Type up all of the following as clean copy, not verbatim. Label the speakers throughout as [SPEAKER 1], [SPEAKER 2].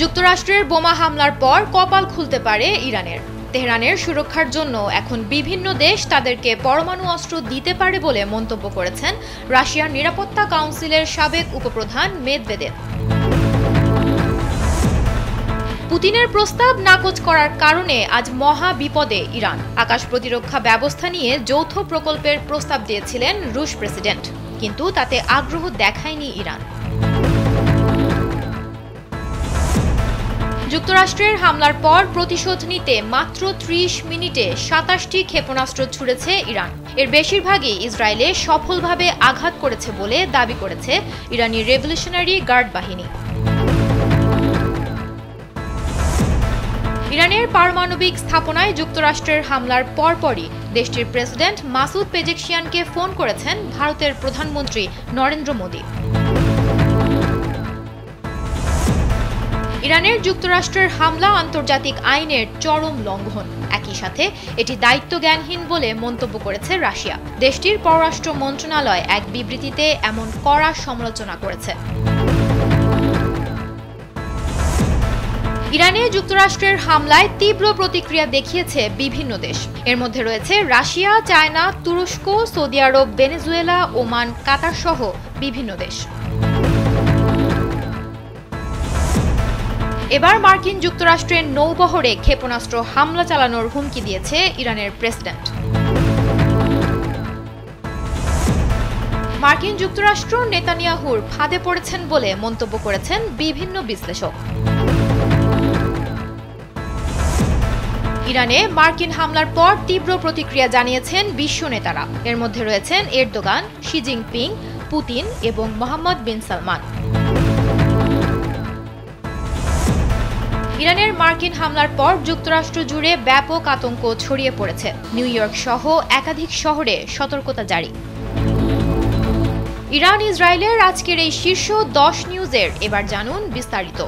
[SPEAKER 1] যুক্তরাষ্ট্রের বোমা হামলার পর কপাল খুলতে পারে ইরানের। তেহরানের সুরক্ষার জন্য এখন বিভিন্ন দেশ তাদেরকে পরমাণু অস্ত্র দিতে পারে বলে মন্তব্য করেছেন রাশিয়ার নিরাপত্তা কাউন্সিলের সাবেক উপপ্রধান মেদভেদেভ। পুতিনের প্রস্তাব নাকচ করার কারণে আজ মহা বিপদে ইরান। আকাশ প্রতিরক্ষা ব্যবস্থা নিয়ে যৌথ প্রকল্পের প্রস্তাব দিয়েছিলেন রুশ প্রেসিডেন্ট, কিন্তু তাতে আগ্রহ দেখায়নি ইরান। যুক্তরাষ্ট্রের হামলার পর প্রতিশোধ নিতে মাত্র ৩০ মিনিটে ২৭টি ক্ষেপণাস্ত্র ছুড়েছে ইরান। এর বেশিরভাগই ইসরায়েলে সফলভাবে আঘাত করেছে বলে দাবি করেছে ইরানি রেভলিউশনারি গার্ড বাহিনী। ইরানের পারমাণবিক স্থাপনায় যুক্তরাষ্ট্রের হামলার পরপরই দেশটির প্রেসিডেন্ট মাসুদ পেজেকশিয়ানকে ফোন করেছেন ভারতের প্রধানমন্ত্রী নরেন্দ্র মোদি। ইরানের যুক্তরাষ্ট্রের হামলা আন্তর্জাতিক আইনের চরম লঙ্ঘন, একই সাথে এটি দায়িত্বজ্ঞানহীন বলে মন্তব্য করেছে রাশিয়া। দেশটির পররাষ্ট্র মন্ত্রণালয় এক বিবৃতিতে এমন কড়া সমালোচনা করেছে। ইরানে যুক্তরাষ্ট্রের হামলায় তীব্র প্রতিক্রিয়া দেখিয়েছে বিভিন্ন দেশ। এর মধ্যে রয়েছে রাশিয়া, চায়না, তুরস্ক, সৌদি আরব, ভেনেজুয়েলা, ওমান, কাতার সহ বিভিন্ন দেশ। এবার মার্কিন যুক্তরাষ্ট্রের নৌবহরে ক্ষেপণাস্ত্র হামলা চালানোর হুমকি দিয়েছে ইরানের প্রেসিডেন্ট। মার্কিন যুক্তরাষ্ট্র নেতানিয়াহুর ফাঁদে পড়েছেন বলে মন্তব্য করেছেন বিভিন্ন বিশ্লেষক। ইরানে মার্কিন হামলার পর তীব্র প্রতিক্রিয়া জানিয়েছেন বিশ্ব নেতারা। এর মধ্যে রয়েছেন এরদোগান, শি জিনপিং, পুতিন এবং মোহাম্মদ বিন সালমান। ইরানের মার্কিন হামলার পর যুক্তরাষ্ট্র জুড়ে ব্যাপক আতঙ্ক ছড়িয়ে পড়েছে। নিউ ইয়র্ক সহ একাধিক শহরে সতর্কতা জারি। ইরান ইসরায়েলের আজকের এই শীর্ষ 10 নিউজের এবার জানুন বিস্তারিত।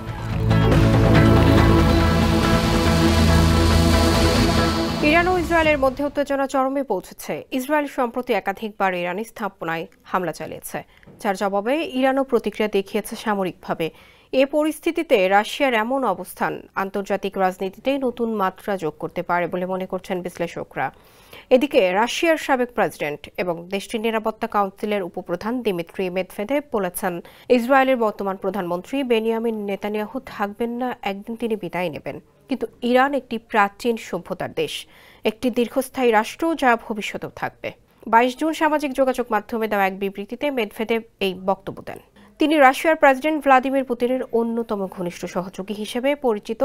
[SPEAKER 2] ইরান ও ইসরায়েলের মধ্যে উত্তেজনা চরমে পৌঁছেছে। ইসরায়েল সম্প্রতি একাধিকবার ইরানি স্থাপনায় হামলা চালিয়েছে, যার জবাবে ইরানও প্রতিক্রিয়া দেখিয়েছে সামরিকভাবে। এ পরিস্থিতিতে রাশিয়ার এমন অবস্থান আন্তর্জাতিক রাজনীতিতে নতুন মাত্রা যোগ করতে পারে বলে মনে করছেন বিশ্লেষকরা। এদিকে রাশিয়ার সাবেক প্রেসিডেন্ট এবং দেশটির নিরাপত্তা কাউন্সিলের উপপ্রধান দিমিত্রি মেদভেদেভ বলেছেন, ইসরায়েলের বর্তমান প্রধানমন্ত্রী বেনিয়ামিন নেতানিয়াহু থাকবেন না, একদিন তিনি বিদায় নেবেন। কিন্তু ইরান একটি প্রাচীন সভ্যতার দেশ, একটি দীর্ঘস্থায়ী রাষ্ট্র যা ভবিষ্যতেও থাকবে। 22 জুন সামাজিক যোগাযোগ মাধ্যমে দেওয়া এক বিবৃতিতে মেদভেদেভ এই বক্তব্য দেন। তিনি রাশিয়ার প্রেসিডেন্ট ভ্লাদিমির পুতিনের অন্যতম ঘনিষ্ঠ সহযোগী হিসেবে পরিচিত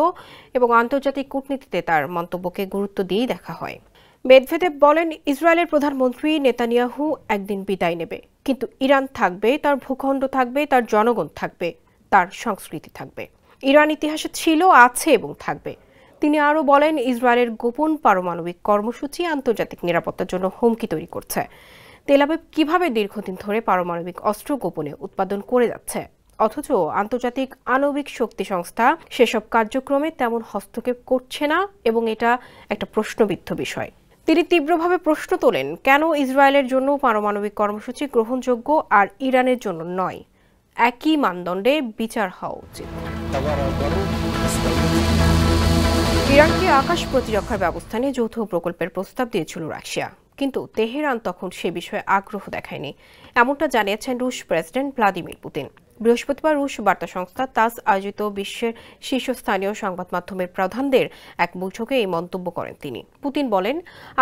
[SPEAKER 2] এবং আন্তর্জাতিক কূটনীতিতে তার মন্তব্যকে গুরুত্ব দিয়েই দেখা হয়। মেদভেদেভ বলেন, ইসরায়েলের প্রধানমন্ত্রী নেতানিয়াহু একদিন বিদায় নেবে, কিন্তু ইরান থাকবে, তার ভূখণ্ড থাকবে, তার জনগণ থাকবে, তার সংস্কৃতি থাকবে। ইরান ইতিহাসে ছিল, আছে এবং থাকবে। তিনি আরও বলেন, ইসরায়েলের গোপন পারমাণবিক কর্মসূচি আন্তর্জাতিক নিরাপত্তার জন্য হুমকি তৈরি করছে। তেল আবিব কিভাবে দীর্ঘদিন ধরে পারমাণবিক অস্ত্র গোপনে উৎপাদন করে যাচ্ছে, অথচ আন্তর্জাতিক আণবিক শক্তি সংস্থা সেসব কার্যক্রমে তেমন হস্তক্ষেপ করছে না, এবং এটা একটা প্রশ্নবিদ্ধ বিষয়। তিনি তীব্রভাবে প্রশ্ন তোলেন, কেন ইসরায়েলের জন্য পারমাণবিক কর্মসূচি গ্রহণযোগ্য আর ইরানের জন্য নয়? একই মানদণ্ডে বিচার হওয়া উচিত। ইরানকে আকাশ প্রতিরক্ষার ব্যবস্থা নিয়ে যৌথ প্রকল্পের প্রস্তাব দিয়েছিল রাশিয়া, কিন্তু তেহরান তখন সে বিষয়ে আগ্রহ দেখায়নি, এমনটা জানিয়েছেন রুশ প্রেসিডেন্ট ভ্লাদিমির পুতিন। বৃহস্পতিবার রুশ বার্তা সংস্থা তাস আয়োজিত বিশ্বের শীর্ষস্থানীয় সংবাদ মাধ্যমের প্রধানদের এক বৈঠকে এই মন্তব্য করেন তিনি। পুতিন বলেন,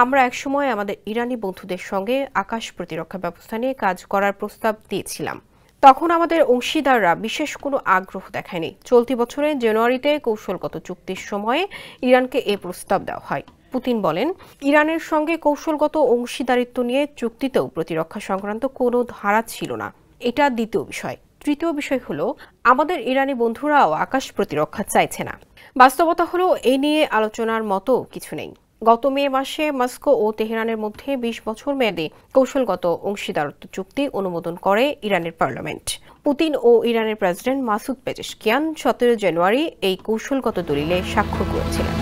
[SPEAKER 2] আমরা একসময় আমাদের ইরানি বন্ধুদের সঙ্গে আকাশ প্রতিরক্ষা ব্যবস্থা নিয়ে কাজ করার প্রস্তাব দিয়েছিলাম। তখন আমাদের অংশীদাররা বিশেষ কোনো আগ্রহ দেখায়নি। চলতি বছরের জানুয়ারিতে কৌশলগত চুক্তির সময়ে ইরানকে এ প্রস্তাব দেওয়া হয়। পুতিন বলেন, ইরানের সঙ্গে কৌশলগত অংশীদারিত্ব নিয়ে চুক্তিতেও প্রতিরক্ষা সংক্রান্ত কোনো ধারা ছিল না। এটা দ্বিতীয় বিষয়। তৃতীয় বিষয় হলো, আমাদের ইরানি বন্ধুরাও আকাশ প্রতিরক্ষা চাইছে না। বাস্তবতা হলো, এ নিয়ে আলোচনার মতো কিছু নেই। গত মে মাসে মস্কো ও তেহরানের মধ্যে 20 বছর মেয়াদী কৌশলগত অংশীদারত্ব চুক্তি অনুমোদন করে ইরানের পার্লামেন্ট। পুতিন ও ইরানের প্রেসিডেন্ট মাসুদ পেজেশকিয়ান 17 জানুয়ারি এই কৌশলগত দলিলে স্বাক্ষর করেছিলেন।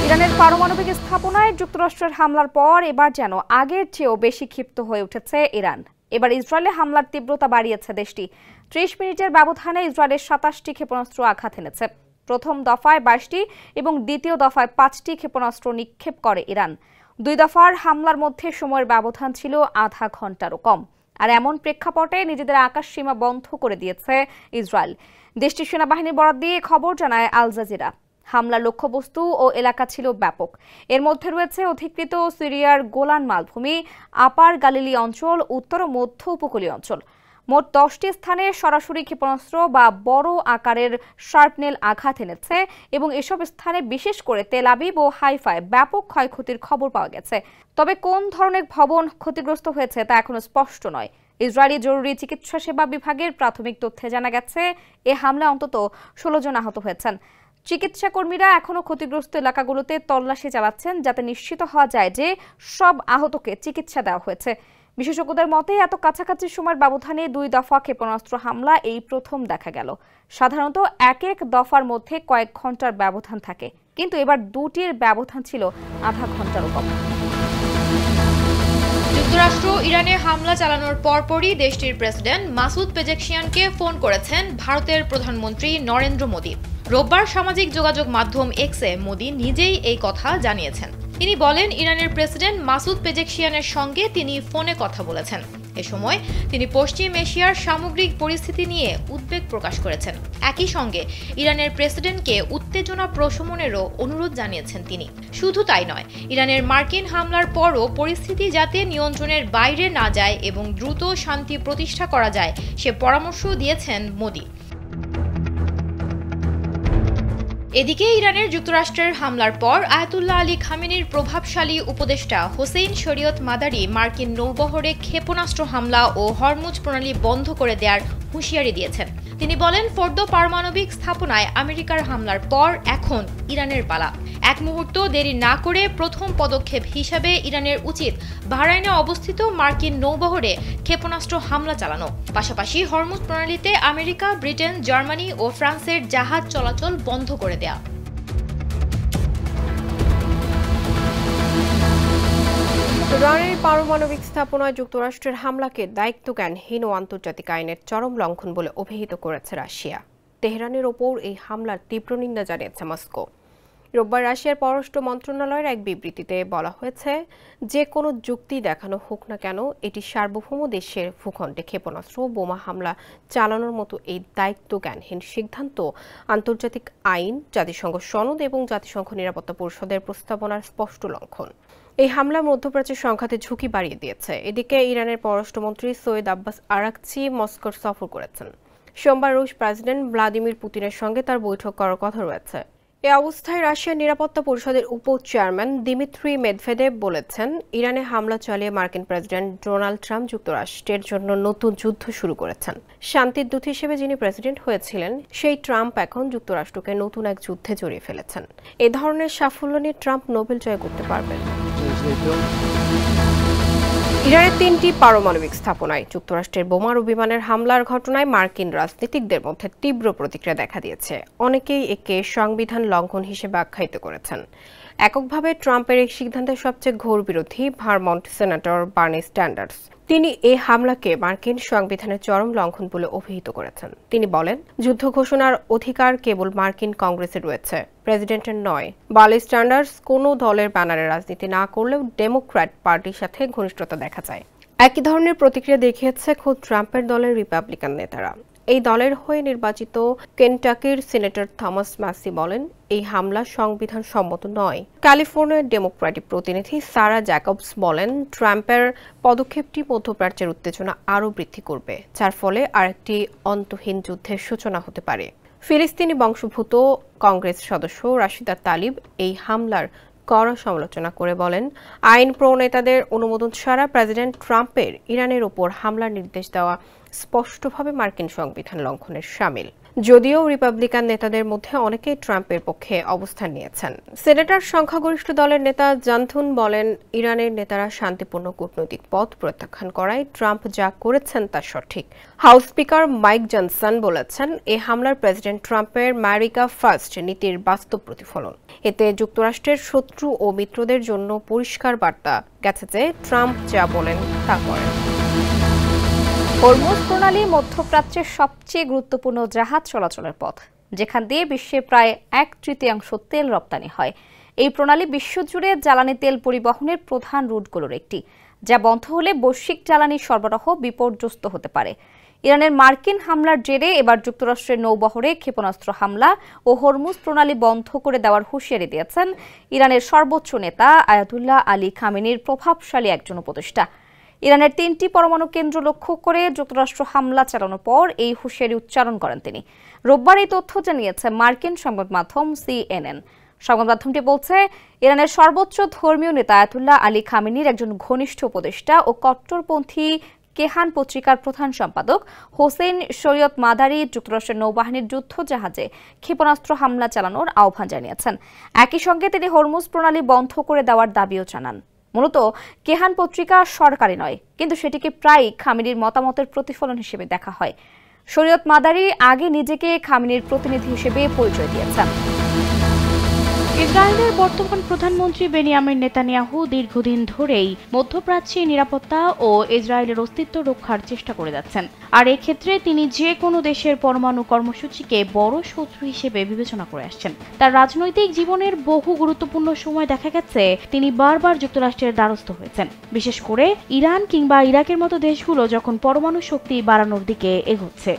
[SPEAKER 3] ইরানের পারমাণবিক স্থাপনায় যুক্তরাষ্ট্রের হামলার পর এবার যেন আগের চেয়েও বেশি ক্ষিপ্ত হয়ে উঠেছে ইরান। এবার ইসরায়েলে হামলার তীব্রতা বাড়িয়েছে দেশটি। ৩০ মিনিটের ব্যবধানে ইসরায়েলের ২৭টি ক্ষেপণাস্ত্র আঘাত এনেছে। প্রথম দফায় ২২টি এবং দ্বিতীয় দফায় ৫টি ক্ষেপণাস্ত্র নিক্ষেপ করে ইরান। দুই দফার হামলার মধ্যে সময়ের ব্যবধান ছিল আধা ঘন্টারও কম। আর এমন প্রেক্ষাপটে নিজেদের আকাশ সীমা বন্ধ করে দিয়েছে ইসরায়েল। দেশটির সেনাবাহিনীর বরাত দিয়ে খবর জানায় আল জাজিরা। হামলার লক্ষ্যবস্তু ও এলাকা ছিল ব্যাপক। এর মধ্যে রয়েছে অধিকৃত সিরিয়ার গোলান মালভূমি, আপার গালিলি অঞ্চল, উত্তর ও মধ্য উপকূলীয় অঞ্চল। মোট 10টি স্থানে সরাসরি ক্ষেপণাস্ত্র বা বড় আকারের শার্পনেল আঘাত এনেছে এবং এসব স্থানে বিশেষ করে তেল আবিব ও হাইফায় ব্যাপক ক্ষয়ক্ষতির খবর পাওয়া গেছে। তবে কোন ধরনের ভবন ক্ষতিগ্রস্ত হয়েছে তা এখনো স্পষ্ট নয়। ইসরায়েলি জরুরি চিকিৎসা সেবা বিভাগের প্রাথমিক তথ্যে জানা গেছে এ হামলায় অন্তত 16 জন আহত হয়েছেন। চিকিৎসা কর্মীরা এখনো ক্ষতিগ্রস্ত এলাকাগুলোতে তল্লাশি চালাচ্ছেন যাতে নিশ্চিত হওয়া যায় যে সব আহতকে চিকিৎসা দেওয়া হয়েছে। বিশেষজ্ঞদের মতে এত কাছাকাছি সময়ের ব্যবধানে দুই দফা ক্ষেপণাস্ত্র হামলা এই প্রথম দেখা গেল। সাধারণত এক দফার মধ্যে কয়েক ঘন্টার ব্যবধান থাকে, কিন্তু এবার দুটির ব্যবধান ছিল আধা ঘন্টারও কম।
[SPEAKER 1] যুক্তরাষ্ট্র ইরানে হামলা চালানোর পরপরই দেশটির প্রেসিডেন্ট মাসুদ পেজেকশিয়ানকে ফোন করেছেন ভারতের প্রধানমন্ত্রী নরেন্দ্র মোদী। রোববার সামাজিক যোগাযোগ মাধ্যম এক্সে মোদী নিজেই এই কথা জানিয়েছেন। তিনি বলেন, ইরানের প্রেসিডেন্ট মাসুদ পেজেকশিয়ানের সঙ্গে তিনি ফোনে কথা বলেছেন। এ সময় তিনি পশ্চিম এশিয়ার সামগ্রিক পরিস্থিতি নিয়ে উদ্বেগ প্রকাশ করেছেন। একই সঙ্গে ইরানের প্রেসিডেন্টকে উত্তেজনা প্রশমনেরও অনুরোধ জানিয়েছেন তিনি। শুধু তাই নয়, ইরানের মার্কিন হামলার পরও পরিস্থিতি যাতে নিয়ন্ত্রণের বাইরে না যায় এবং দ্রুত শান্তি প্রতিষ্ঠা করা যায় সে পরামর্শ দিয়েছেন মোদী। এদিকে ইরানের যুক্তরাষ্ট্রের হামলার পর আয়াতুল্লাহ আলী খামেনির প্রভাবশালী উপদেষ্টা হোসেইন শরীয়ত মাদারি মার্কিন নৌবহরে ক্ষেপণাস্ত্র হামলা ও হরমুজ প্রণালী বন্ধ করে দেওয়ার হুঁশিয়ারি দিয়েছেন। তিনি বলেন, ফোর্দো পারমাণবিক স্থাপনায় আমেরিকার হামলার পর এখন ইরানের পালা। এক মুহূর্ত দেরি না করে প্রথম পদক্ষেপ হিসাবে ইরানের উচিত বাহরাইনে অবস্থিত মার্কিন নৌবহরে ক্ষেপণাস্ত্র হামলা চালানো, পাশাপাশি হরমুজ প্রণালীতে আমেরিকা, ব্রিটেন, জার্মানি ও ফ্রান্সের জাহাজ চলাচল বন্ধ করে দেয়া।
[SPEAKER 2] ইরানের পারমাণবিক স্থাপনায় যুক্তরাষ্ট্রের হামলাকে দায়িত্বজ্ঞানহীন ও আন্তর্জাতিক আইনের চরম লঙ্ঘন বলে অভিহিত করেছে রাশিয়া। তেহরানের ওপর এই হামলার তীব্র নিন্দা জানিয়েছে মস্কো। রোববার রাশিয়ার পররাষ্ট্র মন্ত্রণালয়ের এক বিবৃতিতে বলা হয়েছে, যে কোনো যুক্তি দেখানো হোক না কেন, এটি সার্বভৌম দেশের ভূখণ্ডে ক্ষেপণাস্ত্র বোমা হামলা চালানোর মতো এই দায়িত্বজ্ঞানহীন সিদ্ধান্ত আন্তর্জাতিক আইন, জাতিসংঘ সনদ এবং জাতিসংঘ নিরাপত্তা পরিষদের প্রস্তাবনার স্পষ্ট লঙ্ঘন। এই হামলা মধ্যপ্রাচ্যের সংঘাতে ঝুঁকি বাড়িয়ে দিয়েছে। এদিকে ইরানের পররাষ্ট্রমন্ত্রী সৈয়দ আব্বাস আরাকচি মস্কোর সফর করেছেন। সোমবার রুশ প্রেসিডেন্ট ভ্লাদিমির পুতিনের সঙ্গে তার বৈঠক করার কথা রয়েছে। এ অবস্থায় রাশিয়ার নিরাপত্তা পরিষদের উপ চেয়ারম্যান দিমিত্রি মেদভেদেভ বলেছেন, ইরানে হামলা চালিয়ে মার্কিন প্রেসিডেন্ট ডোনাল্ড ট্রাম্প যুক্তরাষ্ট্রের জন্য নতুন যুদ্ধ শুরু করেছেন। শান্তির দূত হিসেবে যিনি প্রেসিডেন্ট হয়েছিলেন, সেই ট্রাম্প এখন যুক্তরাষ্ট্রকে নতুন এক যুদ্ধে জড়িয়ে ফেলেছেন। এ ধরনের সাফল্য নিয়ে ট্রাম্প নোবেল জয় করতে পারবেন। ইরানের 3টি পারমাণবিক স্থাপনায় যুক্তরাষ্ট্রের বোমা ও বিমানের হামলার ঘটনায় মার্কিন রাজনীতিকদের মধ্যে তীব্র প্রতিক্রিয়া দেখা দিয়েছে। অনেকেই একে সংবিধান লঙ্ঘন হিসেবে আখ্যায়িত করেছেন। এককভাবে ট্রাম্পের এই সিদ্ধান্তের সবচেয়ে ঘোর বিরোধী ভারমন্ট সেনেটর বার্নি স্যান্ডার্স। তিনি এই হামলাকে মার্কিন সংবিধানের চরম লঙ্ঘন বলে অভিহিত করেছেন। তিনি বলেন, যুদ্ধ ঘোষণার অধিকার কেবল মার্কিন কংগ্রেসে রয়েছে, প্রেসিডেন্টের নয়। বার্নি স্যান্ডার্স কোনো দলের ব্যানারে রাজনীতি না করলেও ডেমোক্র্যাট পার্টির সাথে ঘনিষ্ঠতা দেখা যায়। একই ধরনের প্রতিক্রিয়া দেখিয়েছে খোদ ট্রাম্পের দলের রিপাবলিকান নেতারা। এই দলের হয়ে নির্বাচিত কেনটাকির সিনেটর থমাস ম্যাসি বলেন, এই হামলা সংবিধান সম্মত নয়। ক্যালিফোর্নিয়ার ডেমোক্র্যাটিক প্রতিনিধি সারা জ্যাকবস বলেন, ট্রাম্পের পদক্ষেপটি মধ্যপ্রাচ্যের উত্তেজনা আরও বৃদ্ধি করবে, যার ফলে আরেকটি অন্তহীন যুদ্ধের সূচনা হতে পারে। ফিলিস্তিনি বংশোদ্ভূত কংগ্রেস সদস্য রাশিদা তালিব এই হামলার কড়া সমালোচনা করে বলেন, আইন প্রণেতাদের অনুমোদন ছাড়া প্রেসিডেন্ট ট্রাম্পের ইরানের ওপর হামলার নির্দেশ দেওয়া স্পষ্টভাবে মার্কিন সংবিধান লঙ্ঘনের শামিল। যদিও রিপাবলিকান নেতাদের মধ্যে অনেকেই ট্রাম্পের পক্ষে অবস্থান নিয়েছেন। সেনেটর সংখ্যাগরিষ্ঠ দলের নেতা জানথুন বলেন, ইরানের নেতারা শান্তিপূর্ণ কূটনৈতিক পথ প্রত্যাখ্যান করায় ট্রাম্প যা করেছেন তা সঠিক। হাউস স্পিকার মাইক জনসন বলেছেন, এই হামলার প্রেসিডেন্ট ট্রাম্পের আমেরিকা ফার্স্ট নীতির বাস্তব প্রতিফলন। এতে যুক্তরাষ্ট্রের শত্রু ও মিত্রদের জন্য পরিষ্কার বার্তা গেছে যে ট্রাম্প যা বলেন তা করেন।
[SPEAKER 3] হরমুজ প্রণালী মধ্যপ্রাচ্যের সবচেয়ে গুরুত্বপূর্ণ জাহাজ চলাচলের পথ, যেখান দিয়ে বিশ্বে প্রায় 1/3 তেল রপ্তানি হয়। এই প্রণালী বিশ্বজুড়ে জ্বালানি তেল পরিবহনের প্রধান রুটগুলোর একটি, যা বন্ধ হলে বৈশ্বিক জ্বালানি সরবরাহ বিপর্যস্ত হতে পারে। ইরানের মার্কিন হামলার জেরে এবার যুক্তরাষ্ট্রের নৌবহরে ক্ষেপণাস্ত্র হামলা ও হরমুজ প্রণালী বন্ধ করে দেওয়ার হুঁশিয়ারি দিয়েছেন ইরানের সর্বোচ্চ নেতা আয়াতুল্লাহ আলী খামেনির প্রভাবশালী একজন উপদেষ্টা। ইরানের 3টি পরমাণু কেন্দ্র লক্ষ্য করে যুক্তরাষ্ট্র হামলা চালানোর পর এই হুঁশিয়ারি উচ্চারণ করেন তিনি। রোববার এই তথ্য জানিয়েছে মার্কিন সংবাদ মাধ্যম CNN। সংবাদ মাধ্যমটি বলছে, ইরানের সর্বোচ্চ ধর্মীয় নেতা আয়াতুল্লাহ আলী খামেনির একজন ঘনিষ্ঠ উপদেষ্টা ও কট্টরপন্থী কেহান পত্রিকার প্রধান সম্পাদক হোসেন শরীয়ত মাদারি যুক্তরাষ্ট্রের নৌবাহিনীর যুদ্ধ জাহাজে ক্ষেপণাস্ত্র হামলা চালানোর আহ্বান জানিয়েছেন। একই সঙ্গে তিনি হরমুজ প্রণালী বন্ধ করে দেওয়ার দাবিও জানান। মূলত কেহান পত্রিকা সরকারি নয়, কিন্তু সেটিকে প্রায়ই খামেনির মতামতের প্রতিফলন হিসেবে দেখা হয়। শরীয়ত মাদারি আগে নিজেকে খামেনির প্রতিনিধি হিসেবে পরিচয় দিয়েছেন।
[SPEAKER 4] ইসরায়েলের বর্তমান প্রধানমন্ত্রী বেনিয়ামিন নেতানিয়াহু দীর্ঘদিন ধরেই মধ্যপ্রাচ্যে নিরাপত্তা ও ইসরায়েলের অস্তিত্ব রক্ষার চেষ্টা করে যাচ্ছেন। আর এক্ষেত্রে তিনি যে কোনো দেশের পরমাণু কর্মসূচিকে বড় শত্রু হিসেবে বিবেচনা করে আসছেন। তার রাজনৈতিক জীবনের বহু গুরুত্বপূর্ণ সময় দেখা গেছে তিনি বারবার যুক্তরাষ্ট্রের দ্বারস্থ হয়েছেন, বিশেষ করে ইরান কিংবা ইরাকের মতো দেশগুলো যখন পরমাণু শক্তি বাড়ানোর দিকে এগোচ্ছে।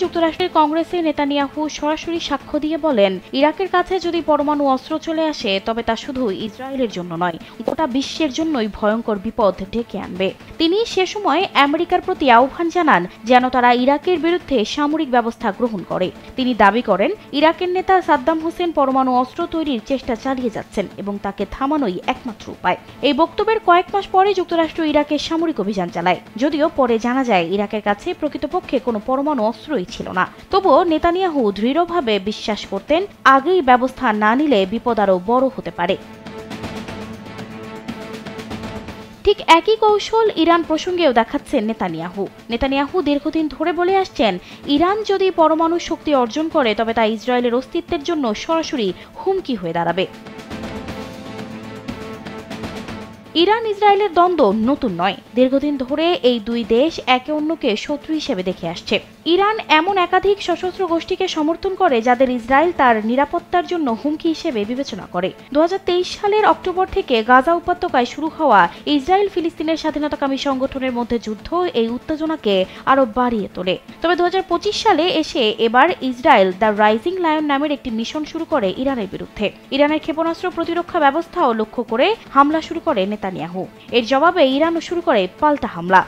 [SPEAKER 4] যুক্তরাষ্ট্রের কংগ্রেসে নেতানিয়াহু সরাসরি সাক্ষ্য দিয়ে বলেন, ইরাকের কাছে যদি পরমাণু অস্ত্র চলে আসে তবে তা শুধু ইসরায়েলের জন্য নয়, গোটা বিশ্বের জন্যই ভয়ঙ্কর বিপদ ডেকে আনবে। তিনি সে সময় আমেরিকার প্রতি আহ্বান জানান যেন তারা ইরাকের বিরুদ্ধে সামরিক ব্যবস্থা গ্রহণ করে। তিনি দাবি করেন, ইরাকের নেতা সাদ্দাম হোসেন পরমাণু অস্ত্র তৈরির চেষ্টা চালিয়ে যাচ্ছেন এবং তাকে থামানোই একমাত্র উপায়। এই বক্তব্যের কয়েক মাস পরে যুক্তরাষ্ট্র ইরাকে সামরিক অভিযান চালায়, যদিও পরে জানা যায় ইরাকের কাছে প্রকৃতপক্ষে কোনো পরমাণু অস্ত্রই ছিল না। তবুও নেতানিয়াহু দৃঢ়ভাবে বিশ্বাস করতেন, আগেই ব্যবস্থা না নিলে বিপদ আরও বড় হতে পারে। ঠিক একই কৌশল ইরান প্রসঙ্গেও দেখাচ্ছেন নেতানিয়াহু দীর্ঘদিন ধরে বলে আসছেন, ইরান যদি পরমাণু শক্তি অর্জন করে তবে তা ইসরায়েলের অস্তিত্বের জন্য সরাসরি হুমকি হয়ে দাঁড়াবে। ইরান ইসরায়েলের দ্বন্দ্ব নতুন নয়, দীর্ঘদিন ধরে এই দুই দেশ একে অন্যকে শত্রু হিসেবে দেখে আসছে। ইরান এমন একাধিক সশস্ত্র গোষ্ঠীকে সমর্থন করে যাদের ইসরায়েল তার নিরাপত্তার জন্য হুমকি হিসেবে বিবেচনা করে। 2023 সালের অক্টোবর থেকে গাজা উপত্যকায় শুরু হওয়া ইসরায়েল ফিলিস্তিনের স্বাধীনতাকামী সংগঠনের মধ্যে যুদ্ধ এই উত্তেজনাকে আরো বাড়িয়ে তোলে। তবে 2025 সালে এসে এবার ইসরায়েল দ্য রাইজিং লায়ন নামের একটি মিশন শুরু করে ইরানের বিরুদ্ধে। ইরানের ক্ষেপণাস্ত্র প্রতিরক্ষা ব্যবস্থাও লক্ষ্য করে হামলা শুরু করে নেতানিয়াহু। এর জবাবে ইরানও শুরু করে পাল্টা হামলা।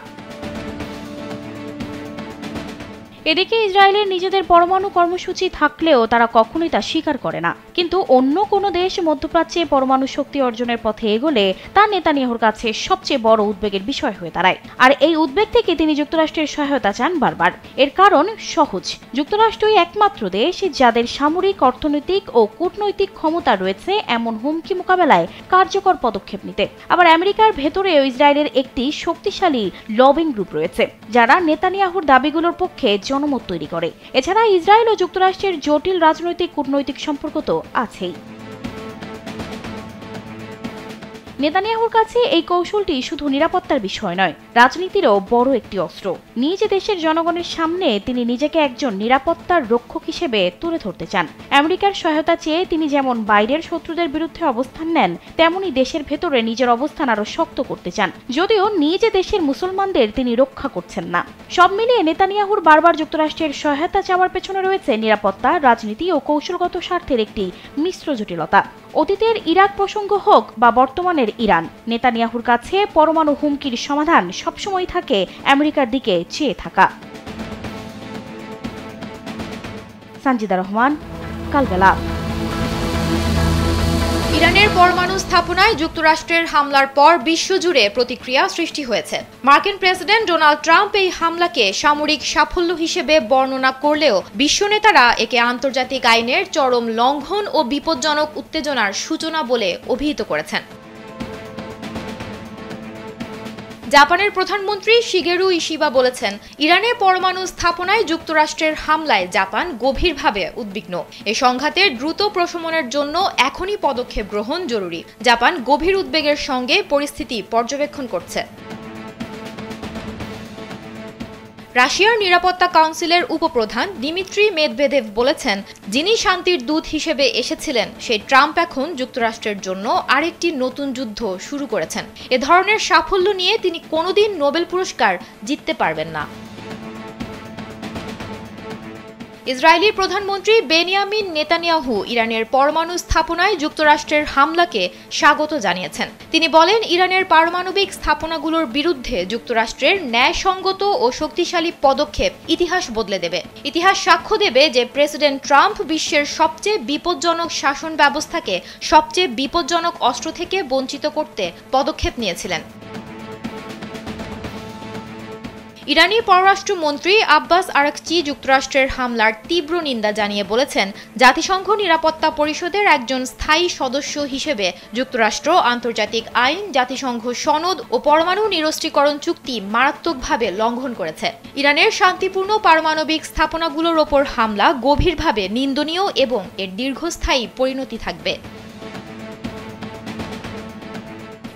[SPEAKER 4] এদিকে ইসরায়েলের নিজেদের পরমাণু কর্মসূচি থাকলেও তারা কখনোই তা স্বীকার করে না, কিন্তু অন্য কোনো দেশ মধ্যপ্রাচ্যে পরমাণু শক্তি অর্জনের পথে এগোলে তা নেতানিয়াহুর কাছে সবচেয়ে বড় উদ্বেগের বিষয় হয়ে দাঁড়ায়। আর এই উদ্বেগ থেকে তিনি যুক্তরাষ্ট্রের সহায়তা চান বারবার। এর কারণ সহজ, যুক্তরাষ্ট্রই একমাত্র দেশ যাদের সামরিক, অর্থনৈতিক ও কূটনৈতিক ক্ষমতা রয়েছে এমন হুমকি মোকাবেলায় কার্যকর পদক্ষেপ নিতে। আবার আমেরিকার ভেতরেও ইসরায়েলের একটি শক্তিশালী লবিং গ্রুপ রয়েছে যারা নেতানিয়াহুর দাবিগুলোর পক্ষে জনমত তৈরি করে। এছাড়া ইসরায়েল ও যুক্তরাষ্ট্রের জটিল রাজনৈতিক কূটনৈতিক সম্পর্ক তো আছেই। নেতানিয়াহুর কাছে এই কৌশলটি শুধু নিরাপত্তার বিষয় নয়, রাজনীতিরও বড় একটি অস্ত্র। নিজ দেশের জনগণের সামনে তিনি নিজেকে একজন নিরাপত্তার রক্ষক হিসেবে তুলে ধরতে চান। আমেরিকার সহায়তা চেয়ে তিনি যেমন বাইরের শত্রুদের বিরুদ্ধে অবস্থান নেন, তেমনি দেশের ভেতরে নিজের অবস্থান আরো শক্ত করতে চান, যদিও নিজ দেশের মুসলমানদের তিনি রক্ষা করছেন না। সব মিলিয়ে নেতানিয়াহুর বারবার যুক্তরাষ্ট্রের সহায়তা চাওয়ার পেছনে রয়েছে নিরাপত্তা, রাজনীতি ও কৌশলগত স্বার্থের একটি মিশ্র জটিলতা। অতীতের ইরাক প্রসঙ্গ হোক বা বর্তমানের ইরান, নেতানিয়াহুর কাছে পরমাণু হুমকির সমাধান সবসময় থাকে আমেরিকার দিকে চেয়ে থাকা। সঞ্জিদা রহমান, কালবেলা।
[SPEAKER 1] ইরানের পরমাণু স্থাপনায় যুক্তরাষ্ট্রের হামলার পর বিশ্বজুড়ে প্রতিক্রিয়া সৃষ্টি হয়েছে। মার্কিন প্রেসিডেন্ট ডোনাল্ড ট্রাম্প এই হামলাকে সামরিক সাফল্য হিসেবে বর্ণনা করলেও বিশ্ব নেতারা একে আন্তর্জাতিক আইনের চরম লঙ্ঘন ও বিপজ্জনক উত্তেজনার সূচনা বলে অভিহিত করেছেন। জাপানের প্রধানমন্ত্রী শিগেরু ইশিবা বলেছেন, ইরানের পরমাণু স্থাপনায় যুক্তরাষ্ট্রের হামলায় জাপান গভীরভাবে উদ্বিগ্ন। এই সংঘাতের দ্রুত প্রশমনের জন্য এখনই পদক্ষেপ গ্রহণ জরুরি। জাপান গভীর উদ্বেগের সঙ্গে পরিস্থিতি পর্যবেক্ষণ করছে। রাশিয়ার নিরাপত্তা কাউন্সিলের উপপ্রধান দিমিত্রি মেদভেদেভ বলেছেন, যিনি শান্তির দূত হিসেবে এসেছিলেন সেই ট্রাম্প এখন যুক্তরাষ্ট্রের জন্য আরেকটি নতুন যুদ্ধ শুরু করেছেন। এ ধরনের সাফল্য নিয়ে তিনি কোনোদিন নোবেল পুরস্কার জিততে পারবেন না। ইসরায়েলি প্রধানমন্ত্রী বেনিয়ামিন নেতানিয়াহু ইরানের পরমাণু স্থাপনায় যুক্তরাষ্ট্রের হামলাকে স্বাগত জানিয়েছেন। তিনি বলেন, ইরানের পারমাণবিক স্থাপনাগুলোর বিরুদ্ধে যুক্তরাষ্ট্রের ন্যায়সঙ্গত ও শক্তিশালী পদক্ষেপ ইতিহাস বদলে দেবে। ইতিহাস সাক্ষ্য দেবে যে প্রেসিডেন্ট ট্রাম্প বিশ্বের সবচেয়ে বিপজ্জনক শাসন ব্যবস্থাকে সবচেয়ে বিপজ্জনক অস্ত্র থেকে বঞ্চিত করতে পদক্ষেপ নিয়েছিলেন। ইরানি পররাষ্ট্রমন্ত্রী আব্বাস আরাকচি যুক্তরাষ্ট্রের হামলার তীব্র নিন্দা জানিয়ে বলেছেন, জাতিসংঘ নিরাপত্তা পরিষদের একজন স্থায়ী সদস্য হিসেবে যুক্তরাষ্ট্র আন্তর্জাতিক আইন, জাতিসংঘ সনদ ও পরমাণু নিরস্ত্রীকরণ চুক্তি মারাত্মকভাবে লঙ্ঘন করেছে। ইরানের শান্তিপূর্ণ পারমাণবিক স্থাপনাগুলোর ওপর হামলা গভীরভাবে নিন্দনীয় এবং এর দীর্ঘস্থায়ী পরিণতি থাকবে।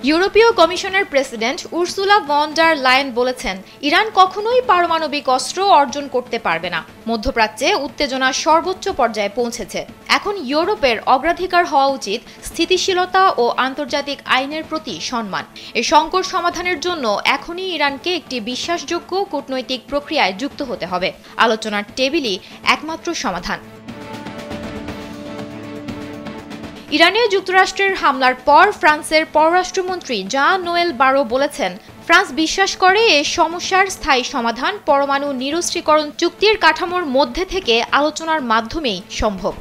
[SPEAKER 1] ইউরোপীয় কমিশনের president Ursula von der Leyen বলেছেন, ইরান কখনোই পারমাণবিক অস্ত্র অর্জন করতে পারবে না। মধ্যপ্রাচ্যে উত্তেজনা সর্বোচ্চ পর্যায়ে পৌঁছেছে। এখন ইউরোপের অগ্রাধিকার হওয়া উচিত স্থিতিশীলতা ও আন্তর্জাতিক আইনের প্রতি সম্মান। এই সংকট সমাধানের জন্য এখনই ইরানকে একটি বিশ্বাসযোগ্য কূটনৈতিক প্রক্রিয়ায় যুক্ত হতে হবে। আলোচনার টেবিলই একমাত্র সমাধান। ইরানে যুক্তরাষ্ট্রের হামলার পর ফ্রান্সের পররাষ্ট্রমন্ত্রী জাঁ-নোয়েল বারো বলেছেন, ফ্রান্স বিশ্বাস করে এ সমস্যার স্থায়ী সমাধান পরমাণু নিরস্ত্রীকরণ চুক্তির কাঠামোর মধ্যে থেকে আলোচনার মাধ্যমেই সম্ভব।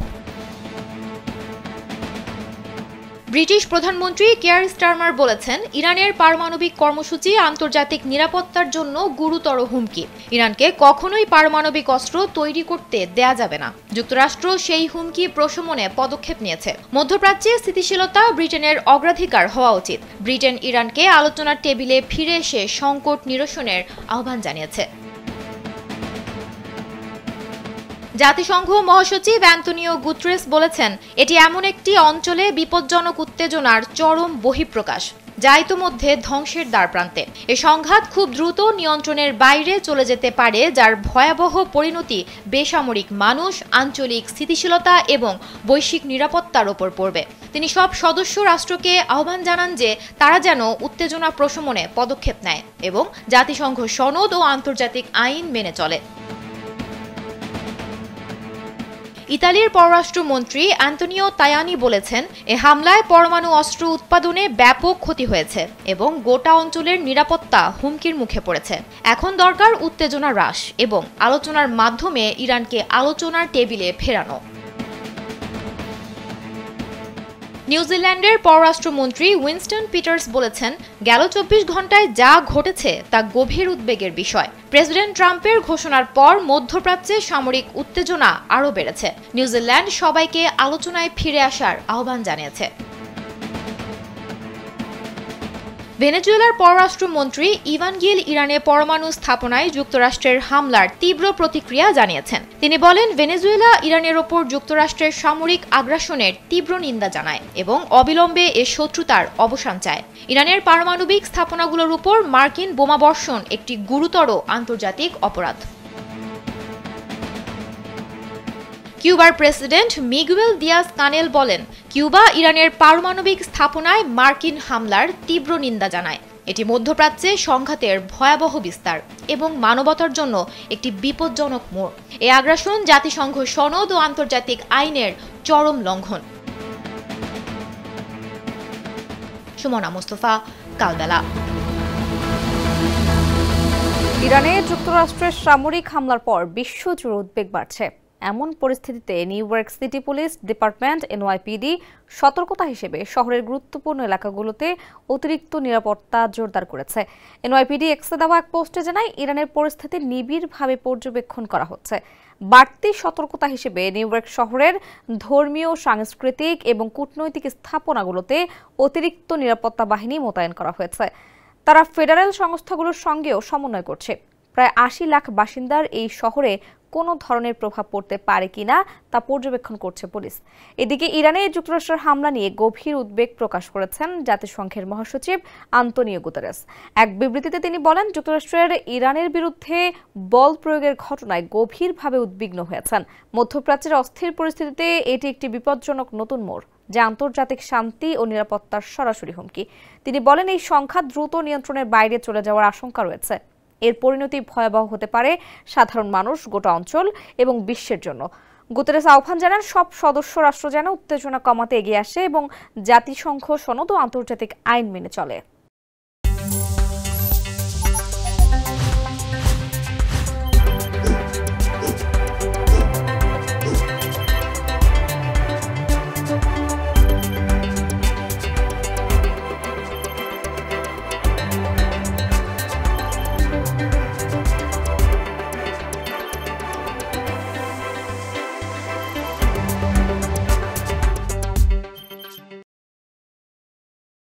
[SPEAKER 1] ব্রিটিশ প্রধানমন্ত্রী কেয়ার স্টারমার বলেছেন, ইরানের পারমাণবিক কর্মসূচি আন্তর্জাতিক নিরাপত্তার জন্য গুরুতর হুমকি। ইরানকে কখনোই পারমাণবিক অস্ত্র তৈরি করতে দেয়া যাবে না। যুক্তরাষ্ট্র সেই হুমকি প্রশমনে পদক্ষেপ নিয়েছে। মধ্যপ্রাচ্যে স্থিতিশীলতা ব্রিটেনের অগ্রাধিকার হওয়া উচিত। ব্রিটেন ইরানকে আলোচনার টেবিলে ফিরে এসে সংকট নিরসনের আহ্বান জানিয়েছে। জাতিসংঘ মহাসচিব অ্যান্তোনিও গুতেরেস বলেছেন, এটি এমন একটি অঞ্চলে বিপজ্জনক উত্তেজনার চরম বহিঃপ্রকাশ, যা ইতোমধ্যে ধ্বংসের দ্বারপ্রান্তে। এ সংঘাত খুব দ্রুত নিয়ন্ত্রণের বাইরে চলে যেতে পারে, যার ভয়াবহ পরিণতি বেসামরিক মানুষ, আঞ্চলিক স্থিতিশীলতা এবং বৈশ্বিক নিরাপত্তার ওপর পড়বে। তিনি সব সদস্য রাষ্ট্রকে আহ্বান জানান যে তারা যেন উত্তেজনা প্রশমনে পদক্ষেপ নেয় এবং জাতিসংঘ সনদ ও আন্তর্জাতিক আইন মেনে চলে। ইতালির পররাষ্ট্রমন্ত্রী অ্যান্তোনিও তায়ানি বলেছেন, এ হামলায় পরমাণু অস্ত্র উৎপাদনে ব্যাপক ক্ষতি হয়েছে এবং গোটা অঞ্চলের নিরাপত্তা হুমকির মুখে পড়েছে। এখন দরকার উত্তেজনা হ্রাস এবং আলোচনার মাধ্যমে ইরানকে আলোচনার টেবিলে ফেরানো। নিউজিল্যান্ডের পররাষ্ট্রমন্ত্রী উইনস্টন পিটার্স বলেছেন, গেল 24 ঘন্টায় যা ঘটেছে তা গভীর উদ্বেগের বিষয়। প্রেসিডেন্ট ট্রাম্পের ঘোষণার পর মধ্যপ্রাচ্যে সামরিক উত্তেজনা আরও বেড়েছে। নিউজিল্যান্ড সবাইকে আলোচনায় ফিরে আসার আহ্বান জানিয়েছে। ভেনেজুয়েলার পররাষ্ট্রমন্ত্রী ইভান গিল ইরানে পরমাণু স্থাপনায় যুক্তরাষ্ট্রের হামলার তীব্র প্রতিক্রিয়া জানিয়েছেন। তিনি বলেন, ভেনেজুয়েলা ইরানের ওপর যুক্তরাষ্ট্রের সামরিক আগ্রাসনের তীব্র নিন্দা জানায় এবং অবিলম্বে এ শত্রুতার অবসান চায়। ইরানের পারমাণবিক স্থাপনাগুলোর উপর মার্কিন বোমাবর্ষণ একটি গুরুতর আন্তর্জাতিক অপরাধ। কিউবার প্রেসিডেন্ট মিগুয়েল দিয়াজ কানেল বলেন, কিউবা ইরানের পারমাণবিক স্থাপনায় মার্কিন হামলার তীব্র নিন্দা জানায়। এটি মধ্যপ্রাচ্যে সংঘাতের ভয়াবহ বিস্তার এবং মানবতার জন্য একটি বিপজ্জনক মোড়। এই আগ্রাসন জাতিসংঘ সনদ ও আন্তর্জাতিক আইনের চরম লঙ্ঘন। সুমনা মুস্তফা, কালবেলা।
[SPEAKER 3] ইরানে যুক্তরাষ্ট্রের সামরিক হামলার পর বিশ্বজুড়ে উদ্বেগ বাড়ছে। এমন পরিস্থিতিতে new York city police department NYPD সতর্কতা হিসেবে শহরের গুরুত্বপূর্ণ এলাকাগুলোতে অতিরিক্ত নিরাপত্তা জোরদার করেছে। NYPD এক্সে দেওয়া এক পোস্টে জানায়, ইরানের পরিস্থিতি নিবিড়ভাবে পর্যবেক্ষণ করা হচ্ছে। বাড়তি সতর্কতা হিসেবে নিউ ইয়র্ক শহরের ধর্মীয়, সাংস্কৃতিক এবং কূটনৈতিক স্থাপনাগুলোতে অতিরিক্ত নিরাপত্তা বাহিনী মোতায়েন করা হয়েছে। তারা ফেডারেল সংস্থাগুলোর সঙ্গেও সমন্বয় করছে। প্রায় ৮০ লাখ বাসিন্দার এই শহরে কোনো ধরনের প্রভাব পড়তে পারে কিনা তা পর্যবেক্ষণ করছে পুলিশ। এদিকে ইরানে যুক্তরাষ্ট্রের হামলা নিয়ে গভীর উদ্বেগ প্রকাশ করেছেন জাতিসংঘের মহাসচিব আন্তোনিও গুতেরেস। এক বিবৃতিতে তিনি বলেন, যুক্তরাষ্ট্রের ইরানের বিরুদ্ধে বল প্রয়োগের ঘটনায় গভীরভাবে উদ্বিগ্ন হয়েছেন। মধ্যপ্রাচ্যের অস্থির পরিস্থিতিতে এটি একটি বিপজ্জনক নতুন মোড়, যা আন্তর্জাতিক শান্তি ও নিরাপত্তার সরাসরি হুমকি। তিনি বলেন, এই সংখ্যা দ্রুত নিয়ন্ত্রণের বাইরে চলে যাওয়ার আশঙ্কা রয়েছে। এর পরিণতি ভয়াবহ হতে পারে সাধারণ মানুষ, গোটা অঞ্চল এবং বিশ্বের জন্য। গুতেরেস আহ্বান জানান সব সদস্য রাষ্ট্র যেন উত্তেজনা কমাতে এগিয়ে আসে এবং জাতিসংঘ সনদ ও আন্তর্জাতিক আইন মেনে চলে।